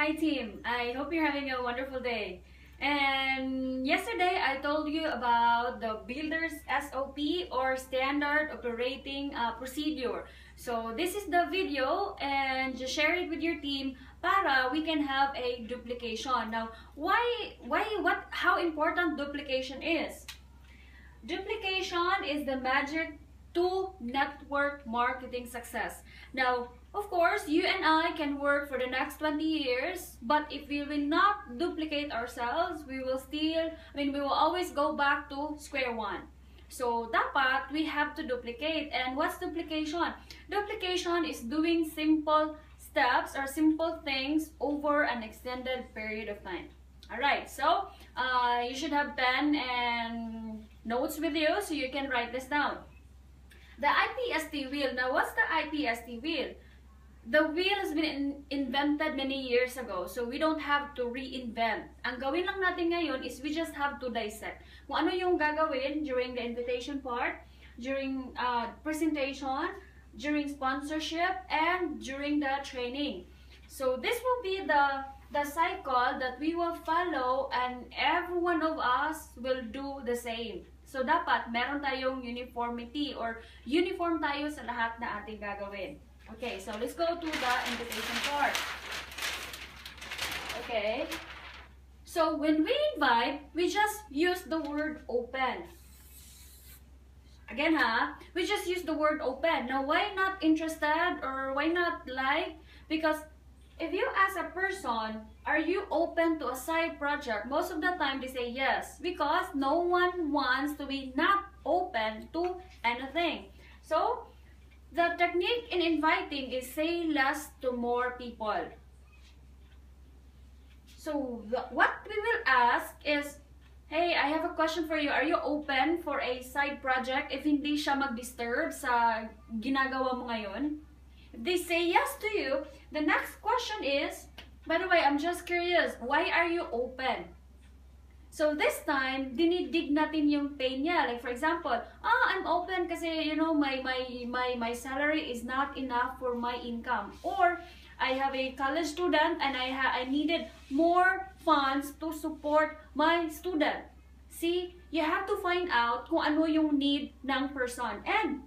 Hi team, I hope you're having a wonderful day. And yesterday I told you about the Builders SOP or Standard Operating Procedure. So this is the video and just share it with your team para we can have a duplication. Now, how important duplication is? Duplication is the magic to network marketing success. Now, of course, you and I can work for the next 20 years, but if we will not duplicate ourselves, we will always go back to square one. So, dapat we have to duplicate. And what's duplication? Duplication is doing simple steps or simple things over an extended period of time. Alright, so you should have pen and notes with you so you can write this down. The IPST wheel. Now, what's the IPST wheel? The wheel has been invented many years ago, so we don't have to reinvent. Ang gawin lang natin ngayon is we just have to dissect. Kung ano yung gagawin during the invitation part, during presentation, during sponsorship, and during the training. So this will be the cycle that we will follow, and every one of us will do the same. So, dapat meron tayong uniformity or uniform tayo sa lahat na ating gagawin. Okay, so let's go to the invitation part. Okay. So, when we invite, we just use the word open. Again we just use the word open. Now, why not interested or why not like? Because if you ask a person, are you open to a side project? Most of the time they say yes, because no one wants to be not open to anything. So, the technique in inviting is say less to more people. So, what we will ask is, hey, I have a question for you. Are you open for a side project if hindi siya mag-disturb sa ginagawa mo ngayon? If they say yes to you, the next question is, by the way, I'm just curious, why are you open? So this time, dinidig natin yung pain niya. Like for example, I'm open kasi, you know, my salary is not enough for my income. Or, I have a college student and I needed more funds to support my student. See, you have to find out kung ano yung need ng person. And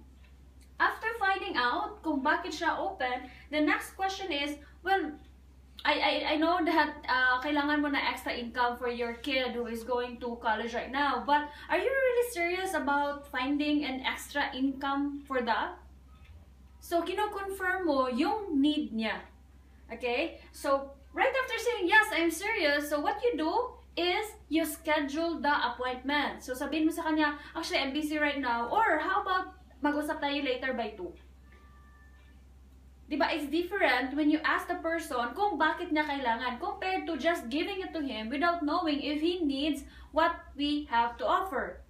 after finding out kung bakit siya open, the next question is, well, I know that kailangan mo na extra income for your kid who is going to college right now, but are you really serious about finding an extra income for that? So, kino-confirm mo yung need niya. Okay? So, right after saying, yes, I'm serious, so what you do is you schedule the appointment. So, sabihin mo sa kanya, actually, I'm busy right now, or how about mag-usap tayo later by 2. Diba, it's different when you ask the person kung bakit niya kailangan compared to just giving it to him without knowing if he needs what we have to offer.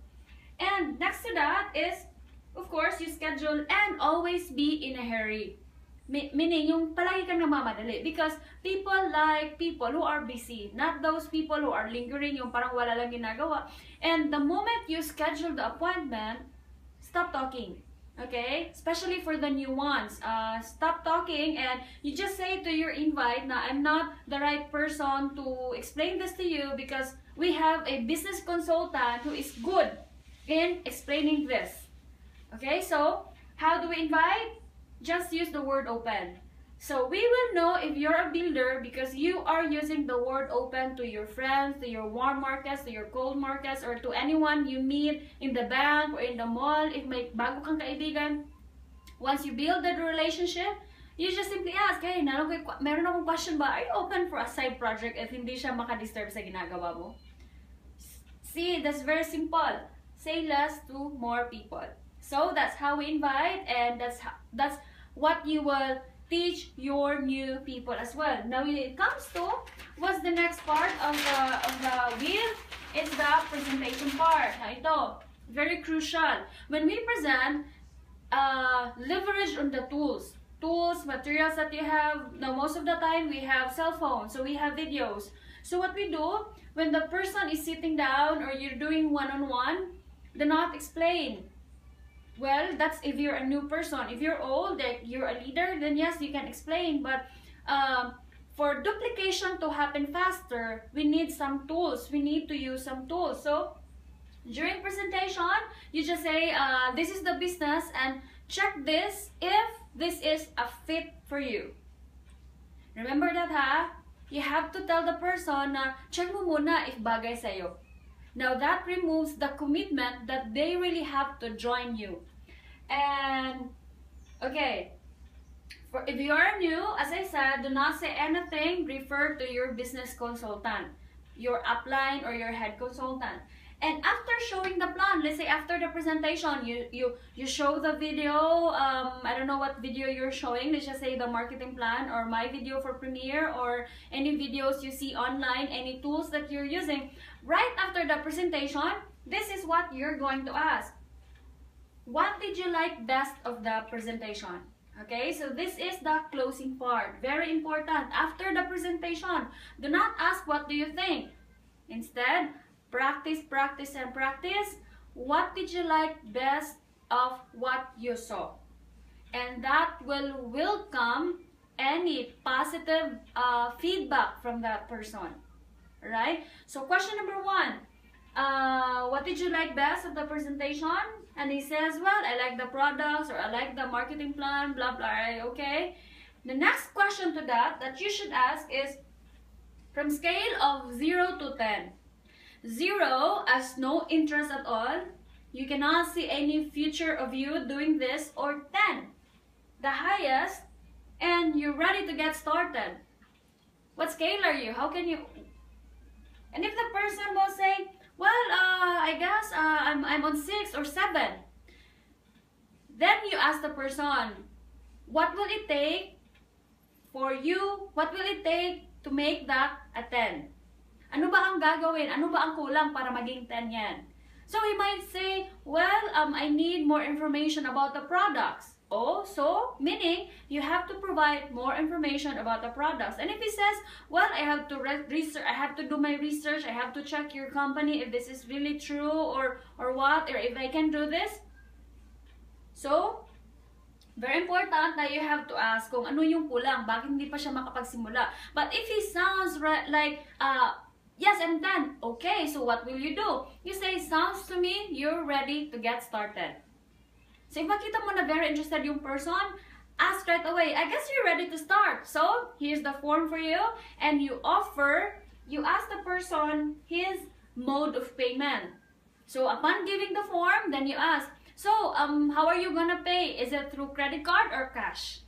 And next to that is, of course, you schedule and always be in a hurry. Meaning, yung palagi kang namamadali. Because people like people who are busy, not those people who are lingering, yung parang wala lang ginagawa. And the moment you schedule the appointment, stop talking, okay? Especially for the new ones. Stop talking and you just say to your invite na I'm not the right person to explain this to you because we have a business consultant who is good in explaining this. Okay, so how do we invite? Just use the word open. So we will know if you're a builder because you are using the word open to your friends, to your warm markets, to your cold markets, or to anyone you meet in the bank or in the mall. If may bago kang kaibigan, once you build that relationship, you just simply ask, hey, meron akong question ba? Are you open for a side project if hindi siya makadisturb sa ginagawa mo? See, that's very simple. Say less to more people. So that's how we invite, and that's what you will teach your new people as well. Now, when it comes to what's the next part of the wheel, it's the presentation part. Now, ito, very crucial. When we present, leverage on the tools, materials that you have. Now, most of the time we have cell phones, so we have videos. So what we do when the person is sitting down or you're doing one-on-one, do not explain. Well, that's if you're a new person. If you're old, like you're a leader, then yes, you can explain. But for duplication to happen faster, we need some tools. We need to use some tools. So during presentation, you just say, this is the business and check this if this is a fit for you. Remember that, ha? You have to tell the person na check mo muna if bagay sa'yo. Now that removes the commitment that they really have to join you. And okay, if you are new, as I said, do not say anything. Refer to your business consultant, your upline or your head consultant. And after showing the plan, let's say after the presentation, you show the video, I don't know what video you're showing, let's just say the marketing plan or my video for Premiere or any videos you see online, any tools that you're using. Right after the presentation, this is what you're going to ask. What did you like best of the presentation? Okay, so this is the closing part. Very important. After the presentation, do not ask what do you think. Instead, practice, practice, and practice. What did you like best of what you saw? And that will welcome any positive feedback from that person. Right? So question number 1. What did you like best of the presentation? And he says, well, I like the products or I like the marketing plan, blah, blah, okay? The next question to that you should ask is, from scale of 0 to 10. 0 as no interest at all. You cannot see any future of you doing this, or 10, the highest, and you're ready to get started. What scale are you? How can you? And if the person will say, well, I guess I'm on 6 or 7, then you ask the person, what will it take for you? What will it take to make that a 10? Ano ba ang gagawin? Ano ba ang kulang para maging 10 yan? So he might say, well, I need more information about the products. Oh, so meaning you have to provide more information about the products. And if he says, well, I have to research, I have to do my research, I have to check your company if this is really true or what, or if I can do this. So very important that you have to ask kung ano yung kulang, bakit hindi pa siya makapagsimula. But if he sounds like, yes, I'm done. Okay, so what will you do? You say, sounds to me, you're ready to get started. So if makita mo na very interested yung person, ask right away, I guess you're ready to start. So here's the form for you, and you ask the person his mode of payment. So upon giving the form, then you ask, so how are you gonna pay? Is it through credit card or cash?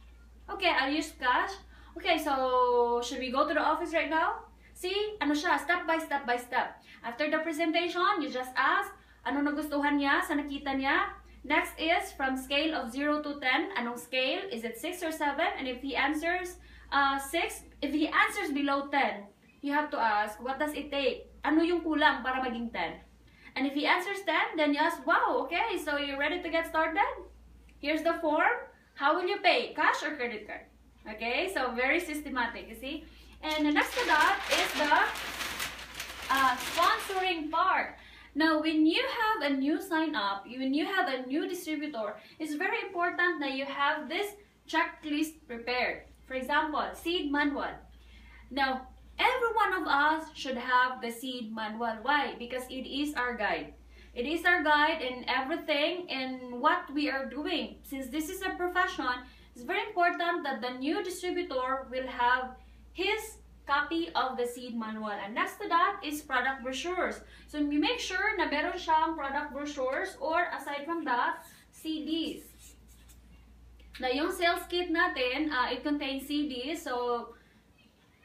Okay, I'll use cash. Okay, so should we go to the office right now? See, ano siya, step by step by step. After the presentation, you just ask, ano nagustuhan niya sa nakita niya? Next is, from scale of 0 to 10, anong scale? Is it 6 or 7? And if he answers 6, if he answers below 10, you have to ask, what does it take? Ano yung kulang para maging 10? And if he answers 10, then you ask, wow, okay, so you're ready to get started? Here's the form. How will you pay? Cash or credit card? Okay, so very systematic, you see? And the next to that is the sponsoring part. Now, when you have a new sign up, when you have a new distributor, it's very important that you have this checklist prepared. For example, seed manual. Now, every one of us should have the seed manual. Why? Because it is our guide. It is our guide in everything in what we are doing. Since this is a profession, it's very important that the new distributor will have his copy of the seed manual. And next to that is product brochures. So you make sure na meron siyang product brochures, or aside from that, CDs. Na yung sales kit natin, it contains CDs, so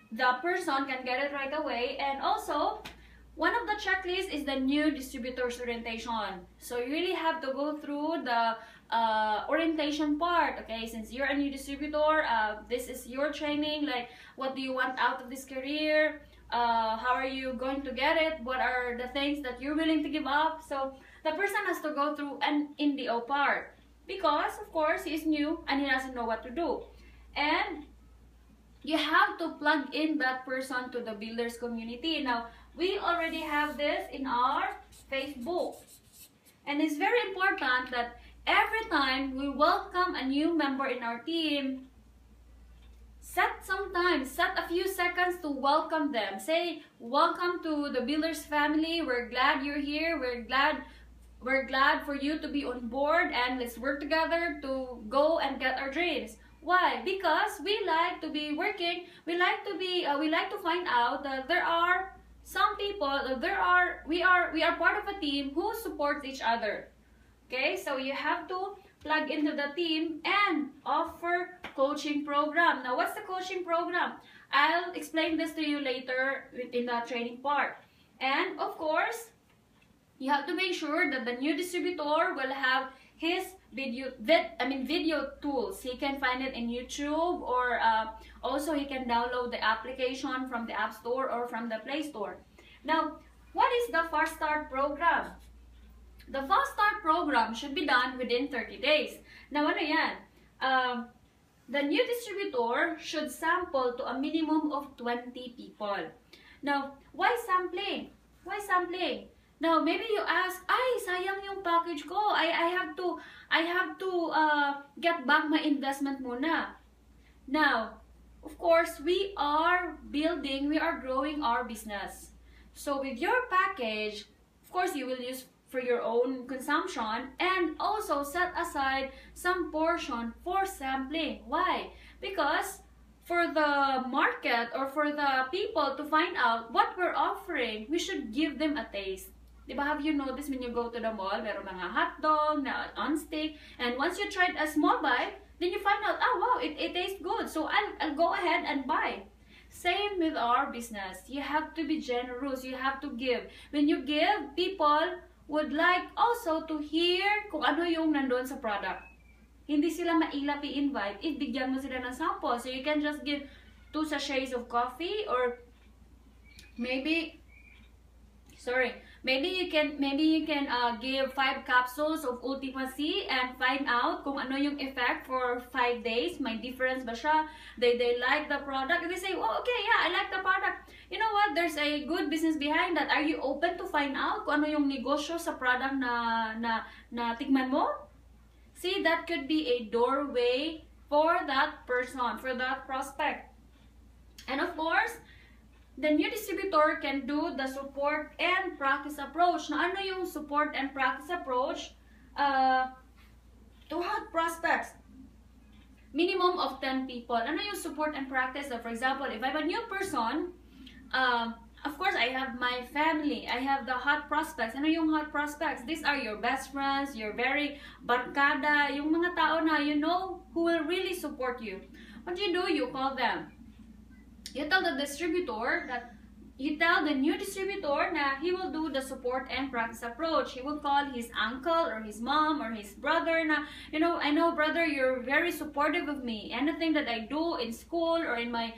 the person can get it right away. And also, one of the checklists is the new distributor's orientation. So you really have to go through the orientation part. Okay, since you're a new distributor, this is your training, like what do you want out of this career, how are you going to get it, what are the things that you're willing to give up. So the person has to go through an NDO part, because of course he is new and he doesn't know what to do. And you have to plug in that person to the builders community. Now, we already have this in our Facebook, and it's very important that every time we welcome a new member in our team, set some time, set a few seconds to welcome them. Say, welcome to the Builders family. We're glad you're here. We're glad for you to be on board, and let's work together to go and get our dreams. Why? Because we like to be working. We like to find out that there are some people. We are part of a team who supports each other. Okay, so you have to plug into the team and offer coaching program. Now, what's the coaching program? I'll explain this to you later in the training part. And of course, you have to make sure that the new distributor will have his video tools. He can find it in YouTube, or also he can download the application from the App Store or from the Play Store. Now, what is the Fast Start program? The Fast Start program should be done within 30 days. Now, ano yan? The new distributor should sample to a minimum of 20 people. Now, why sampling? Why sampling? Now, maybe you ask, ay, sayang yung package ko. I have to get back my investment muna. Now, of course, we are growing our business. So with your package, of course, you will use for your own consumption, and also set aside some portion for sampling. Why? Because for the market or for the people to find out what we're offering, we should give them a taste. Diba, have you noticed when you go to the mall, meron mga hotdog na on stick, and once you tried a small bite, then you find out, oh wow, it tastes good, so I'll go ahead and buy. Same with our business. You have to be generous. You have to give. When you give, people would like also to hear kung ano yung nandun sa product. Hindi sila mailap i-invite if bigyan mo sila ng sample. So you can just give 2 sachets of coffee, or maybe you can give 5 capsules of Ultima C and find out kung ano yung effect for 5 days. May difference ba siya? They like the product. They say, oh, okay, yeah, I like the product. You know what? There's a good business behind that. Are you open to find out kung ano yung negosyo sa product na tikman mo? See, that could be a doorway for that person, for that prospect. And of course, the new distributor can do the support and practice approach. Now, ano yung support and practice approach to hot prospects? Minimum of 10 people. Ano yung support and practice? So, for example, if I'm a new person, of course, I have my family. I have the hot prospects. Ano yung hot prospects? These are your best friends, your very barkada, yung mga tao na you know who will really support you. What do? You call them. You tell the distributor that, you tell the new distributor na he will do the support and practice approach. He will call his uncle or his mom or his brother na, you know, I know brother, you're very supportive of me. Anything that I do in school or in my,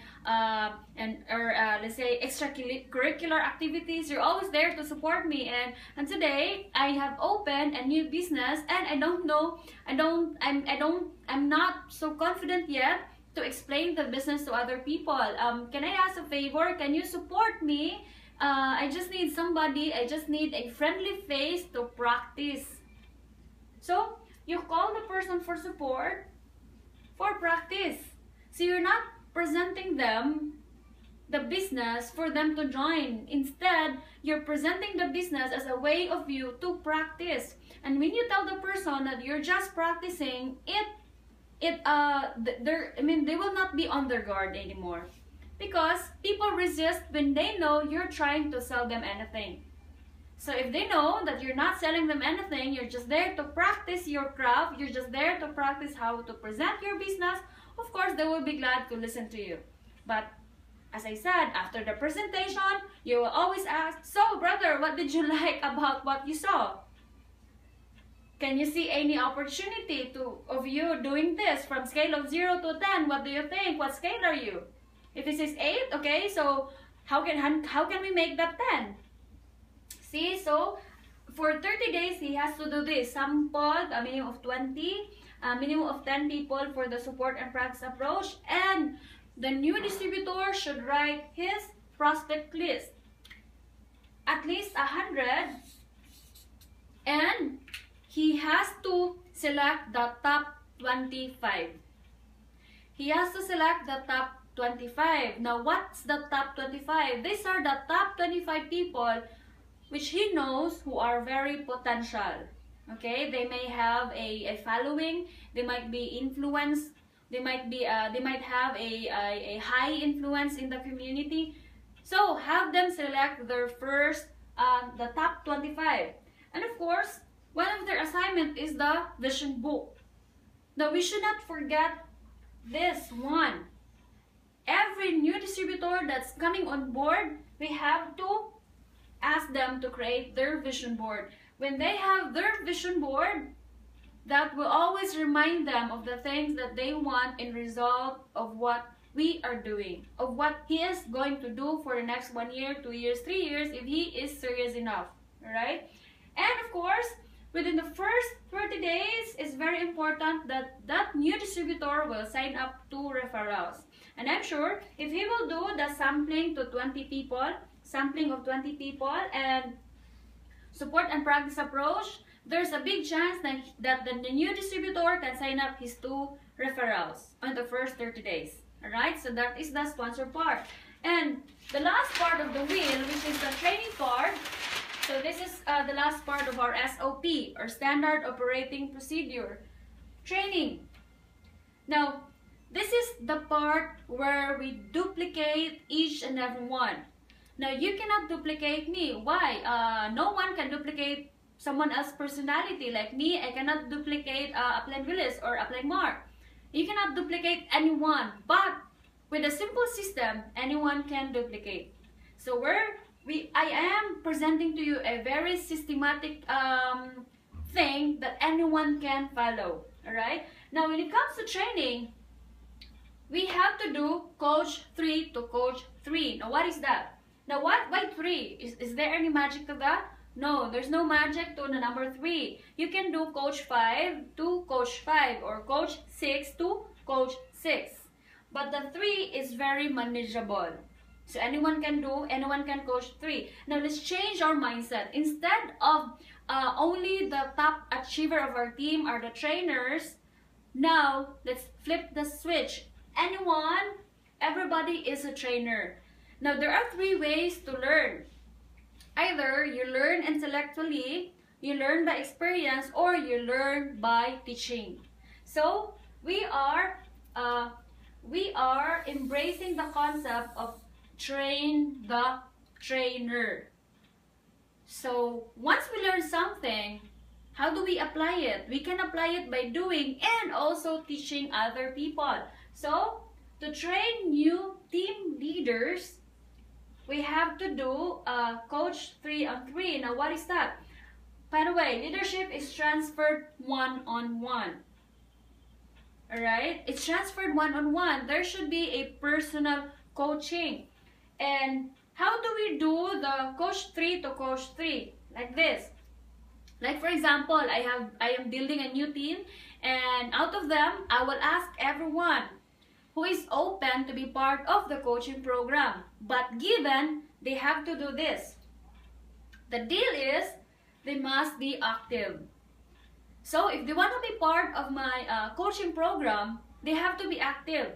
let's say extracurricular activities, you're always there to support me. And today I have opened a new business, and I'm not so confident yet to explain the business to other people. Can I ask a favor? Can you support me? I just need somebody. I just need a friendly face to practice. So you call the person for support, for practice. So you're not presenting them the business for them to join. Instead, you're presenting the business as a way of you to practice. And when you tell the person that you're just practicing, they will not be on their guard anymore, because people resist when they know you're trying to sell them anything. So if they know that you're not selling them anything, you're just there to practice your craft, you're just there to practice how to present your business, of course they will be glad to listen to you. But as I said, after the presentation, you will always ask, so brother, what did you like about what you saw? Can you see any opportunity of you doing this from scale of 0 to 10? What do you think? What scale are you? If this is 8, okay, so how can we make that 10? See, so for 30 days, he has to do this. Sample, a minimum of 20, a minimum of 10 people for the support and practice approach. And the new distributor should write his prospect list, at least 100, and he has to select the top 25. He has to select the top 25. Now, what's the top 25? These are the top 25 people which he knows who are very potential. Okay, they may have a following, they might be influenced, they might have a high influence in the community. So have them select their first, the top 25. And of course, one of their assignment is the vision book. Now, we should not forget this one. Every new distributor that's coming on board, we have to ask them to create their vision board. When they have their vision board, that will always remind them of the things that they want in result of what we are doing, of what he is going to do for the next 1 year, 2 years, 3 years, if he is serious enough. Alright? And of course, within the first 30 days, it's very important that that new distributor will sign up to referrals. And I'm sure if he will do the sampling to 20 people, sampling of 20 people, and support and practice approach, there's a big chance that the new distributor can sign up his 2 referrals on the first 30 days. Alright, so that is the sponsor part. And the last part of the wheel, which is the training part, so this is the last part of our SOP, or Standard Operating Procedure. Training. Now, this is the part where we duplicate each and every one. Now, you cannot duplicate me. Why? No one can duplicate someone else's personality. Like me, I cannot duplicate Upline Willis or Upline Mark. You cannot duplicate anyone. But with a simple system, anyone can duplicate. So I am presenting to you a very systematic thing that anyone can follow. Alright? Now, when it comes to training, we have to do coach 3 to coach 3. Now, what is that? Now, why 3? Is there any magic to that? No, there's no magic to the number 3. You can do coach 5 to coach 5, or coach 6 to coach 6. But the 3 is very manageable. So anyone can coach 3. Now, let's change our mindset. Instead of only the top achiever of our team are the trainers, now let's flip the switch. Everybody is a trainer. Now, there are 3 ways to learn. Either you learn intellectually, you learn by experience, or you learn by teaching. So we are embracing the concept of train the trainer. So once we learn something, how do we apply it? We can apply it by doing and also teaching other people. So to train new team leaders, we have to do coach 3 on 3. Now, what is that? By the way, leadership is transferred one-on-one. Alright? It's transferred one-on-one. There should be a personal coaching. And how do we do the coach 3 to coach 3? Like this. Like, for example, I am building a new team, and out of them, I will ask everyone who is open to be part of the coaching program. But given, they have to do this. The deal is, they must be active. So if they want to be part of my coaching program, they have to be active.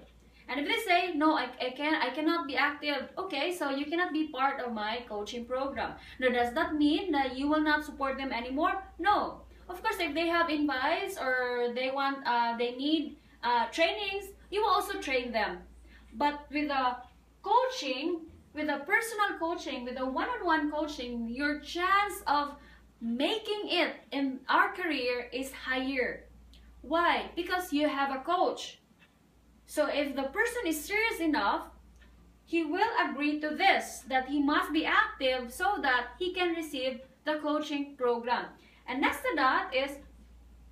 And if they say, no, I cannot be active, okay, so you cannot be part of my coaching program. Now, does that mean that you will not support them anymore? No. Of course, if they have invites or they need trainings, you will also train them. But with the coaching, with the personal coaching, with the one-on-one coaching, your chance of making it in our career is higher. Why? Because you have a coach. So if the person is serious enough, he will agree to this, that he must be active so that he can receive the coaching program. And next to that is,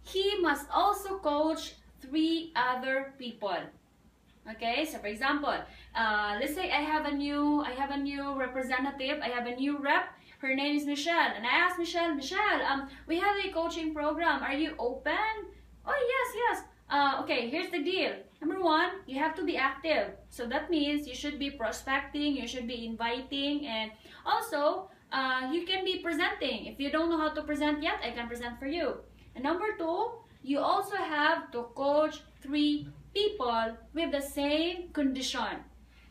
he must also coach 3 other people. Okay, so for example, let's say I have a new representative, I have a new rep. Her name is Michelle, and I asked Michelle, we have a coaching program. Are you open? Oh, yes. Okay, here's the deal. Number 1, you have to be active. So that means you should be prospecting, you should be inviting, and also you can be presenting. If you don't know how to present yet, I can present for you. And number 2, you also have to coach 3 people with the same condition.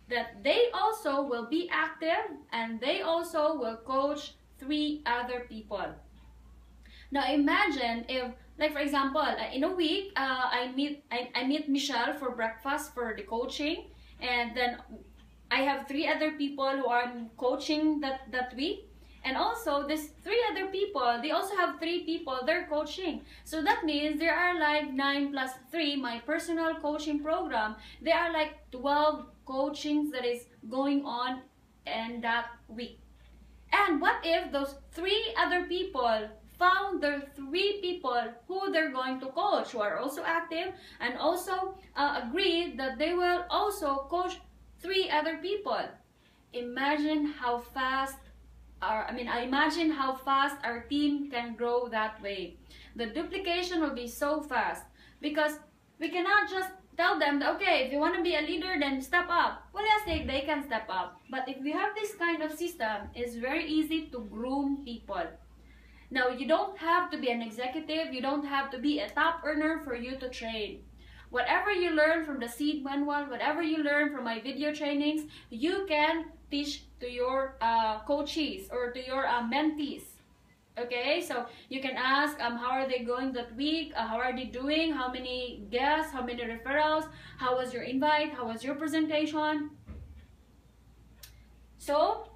that they also will be active and they also will coach 3 other people. Now imagine if, like for example, in a week, I meet Michelle for breakfast for the coaching, and then I have 3 other people who are coaching that week. And also, these 3 other people, they also have 3 people they're coaching. So that means there are like 9 plus 3, my personal coaching program. There are like 12 coachings that is going on in that week. And what if those 3 other people found the 3 people who they're going to coach, who are also active, and also agreed that they will also coach 3 other people? Imagine how fast I imagine how fast our team can grow that way. The duplication will be so fast because we cannot just tell them that, okay, if you want to be a leader, then step up. Well, yes, they can step up. But if we have this kind of system, it's very easy to groom people. Now, you don't have to be an executive. You don't have to be a top earner for you to train. Whatever you learn from the seed manual, whatever you learn from my video trainings, you can teach to your coaches or to your mentees. Okay, so you can ask how are they going that week, how are they doing, how many guests, how many referrals, how was your invite, how was your presentation. So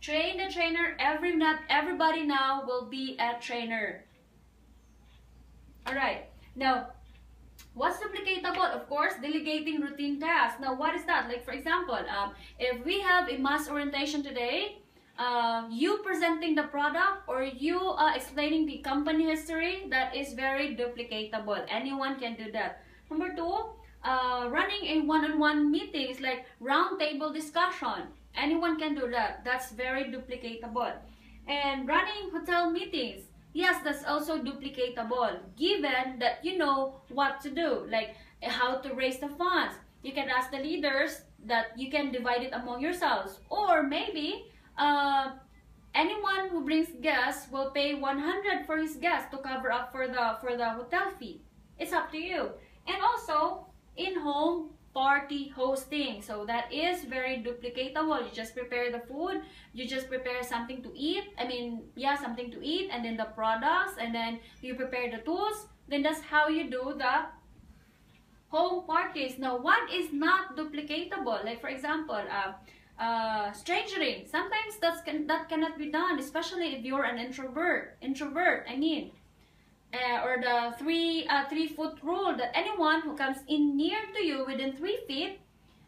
train the trainer. Not everybody now will be a trainer. Alright, now what's duplicatable? Of course, delegating routine tasks. Now, what is that? Like, for example, if we have a mass orientation today, you presenting the product or you explaining the company history, that is very duplicatable. Anyone can do that. Number 2, running a one-on-one meetings like round table discussion. Anyone can do that. That's very duplicatable. And running hotel meetings. Yes, that's also duplicatable, given that you know what to do, like how to raise the funds. You can ask the leaders that you can divide it among yourselves, or maybe anyone who brings guests will pay 100 for his guests to cover up for the hotel fee. It's up to you. And also in-home party hosting. So that is very duplicatable. You just prepare the food, you just prepare something to eat. Something to eat, and then the products, and then you prepare the tools. Then that's how you do the home parties. Now, what is not duplicatable? Like for example, strangering. Sometimes that cannot be done, especially if you're an introvert. Or the 3-foot rule, that anyone who comes in near to you within 3 feet,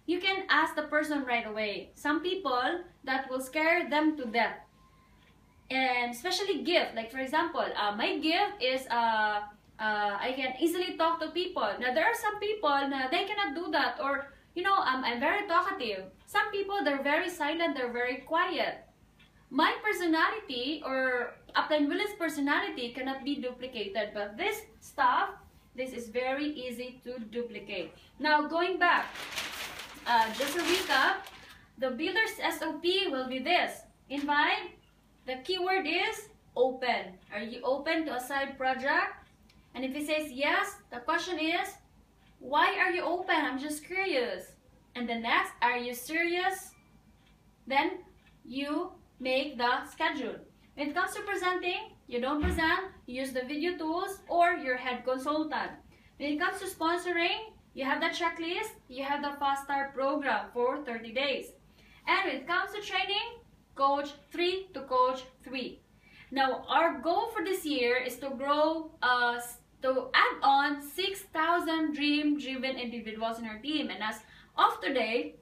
you can ask the person right away. Some people, that will scare them to death. And especially gift, like for example, my gift is I can easily talk to people. Now there are some people they cannot do that, or I'm very talkative. Some people, they're very silent, they're very quiet. My personality or Upline Willis personality cannot be duplicated, but this stuff, this is very easy to duplicate. Now going back, just a recap, the Builders SOP will be this. Invite, the keyword is open. Are you open to a side project? And if he says yes, the question is, why are you open? I'm just curious. And the next, are you serious? Then you make the schedule. When it comes to presenting, you don't present, you use the video tools or your head consultant. When it comes to sponsoring, you have the checklist, you have the fast start program for 30 days. And when it comes to training, coach 3 to coach 3. Now, our goal for this year is to grow, to add on 6,000 dream-driven individuals in our team. And as of today,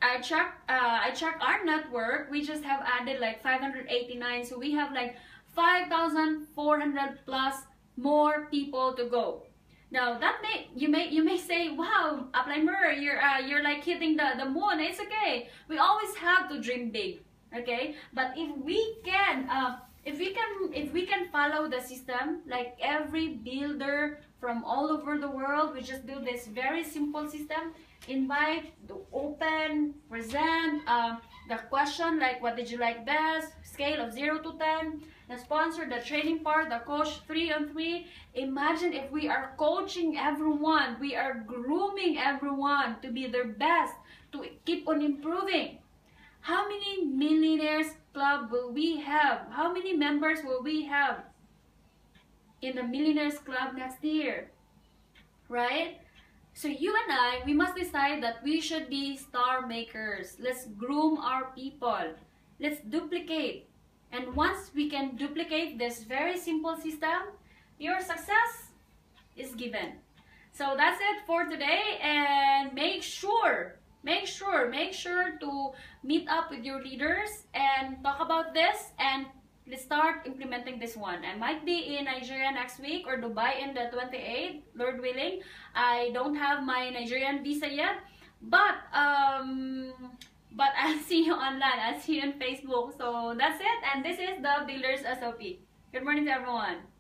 I checked our network. We just have added like 589, so we have like 5,400 plus more people to go. Now that you may say, wow, Upline Mer, you're like hitting the moon. It's okay. We always have to dream big, okay? But if we can follow the system, like every builder from all over the world, we just do this very simple system. Invite, open, present, the question like what did you like best, scale of 0 to 10, the sponsor, the training part, the coach 3 on 3. Imagine if we are coaching everyone, we are grooming everyone to be their best, to keep on improving. How many millionaires club will we have? How many members will we have in the millionaires club next year? Right? So you and I, we must decide that we should be star makers. Let's groom our people. Let's duplicate. And once we can duplicate this very simple system, your success is given. So that's it for today, and make sure to meet up with your leaders and talk about this, and let's start implementing this one. I might be in Nigeria next week or Dubai in the 28th, Lord willing. I don't have my Nigerian visa yet, but I'll see you online. I'll see you on Facebook. So that's it, and this is the Builders SOP. Good morning to everyone.